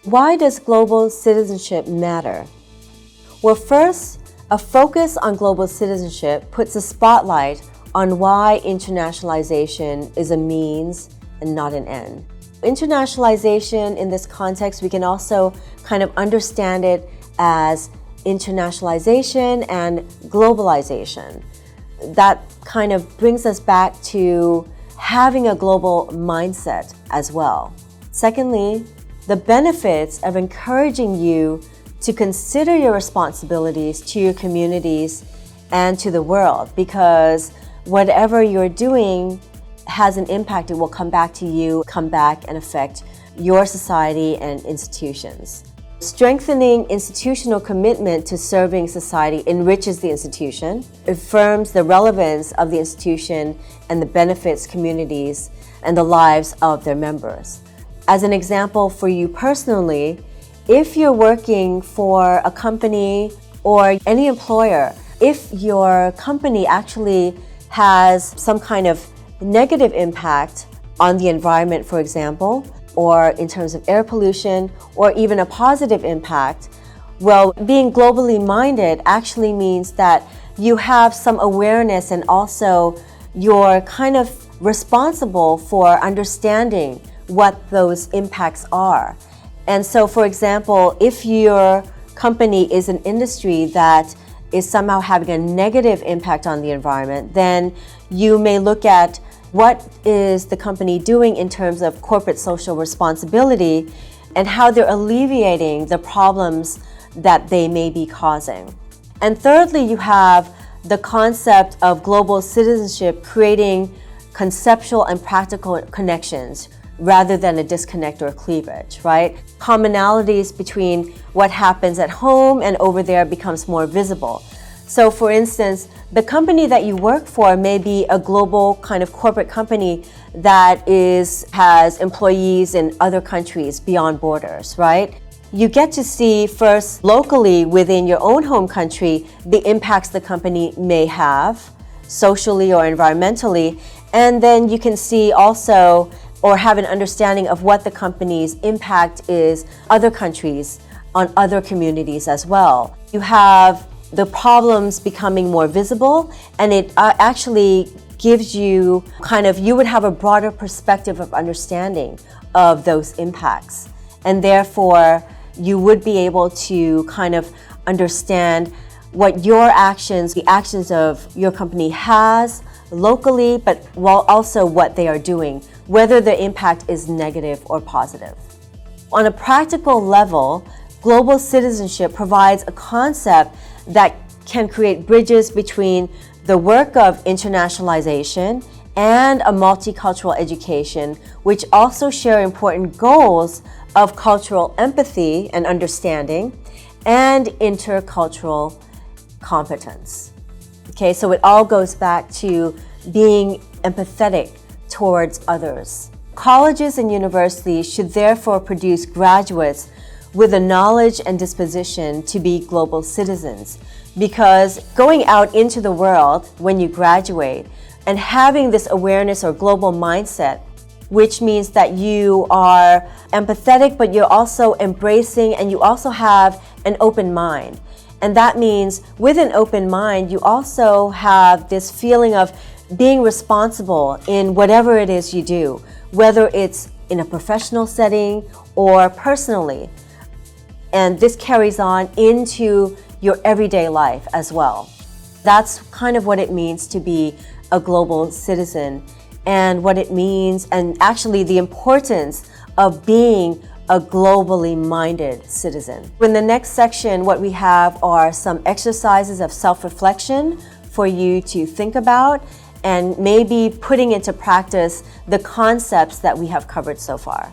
Why does global citizenship matter? Well, first, a focus on global citizenship puts a spotlight on why internationalization is a means and not an end. Internationalization in this context, we can also kind of understand it as internationalization and globalization. That kind of brings us back to having a global mindset as well. Secondly, the benefits of encouraging you to consider your responsibilities to your communities and to the world, because whatever you're doing has an impact. It will come back to you, come back and affect your society and institutions. Strengthening institutional commitment to serving society enriches the institution, affirms the relevance of the institution and the benefits communities and the lives of their members. As an example for you personally, if you're working for a company or any employer, if your company actually has some kind of negative impact on the environment, for example, or in terms of air pollution, or even a positive impact, well, being globally minded actually means that you have some awareness and also you're kind of responsible for understanding what those impacts are. And so, for example, if your company is an industry that is somehow having a negative impact on the environment, then you may look at what is the company doing in terms of corporate social responsibility and how they're alleviating the problems that they may be causing. And thirdly, you have the concept of global citizenship creating conceptual and practical connections rather than a disconnect or a cleavage, right? Commonalities between what happens at home and over there becomes more visible. So for instance, the company that you work for may be a global kind of corporate company that has employees in other countries beyond borders, right? You get to see first locally within your own home country the impacts the company may have socially or environmentally, and then you can see also or have an understanding of what the company's impact is other countries on other communities as well. You have the problems becoming more visible, and it actually gives you you would have a broader perspective of understanding of those impacts. And therefore, you would be able to kind of understand what your actions, the actions of your company has locally, but while also what they are doing, whether the impact is negative or positive. On a practical level, global citizenship provides a concept that can create bridges between the work of internationalization and a multicultural education, which also share important goals of cultural empathy and understanding and intercultural competence. Okay, so it all goes back to being empathetic towards others. Colleges and universities should therefore produce graduates with a knowledge and disposition to be global citizens, because going out into the world when you graduate and having this awareness or global mindset, which means that you are empathetic, but you're also embracing and you also have an open mind. And that means with an open mind, you also have this feeling of being responsible in whatever it is you do, whether it's in a professional setting or personally. And this carries on into your everyday life as well. That's kind of what it means to be a global citizen, and what it means, and actually the importance of being a globally minded citizen. In the next section, what we have are some exercises of self-reflection for you to think about and maybe putting into practice the concepts that we have covered so far.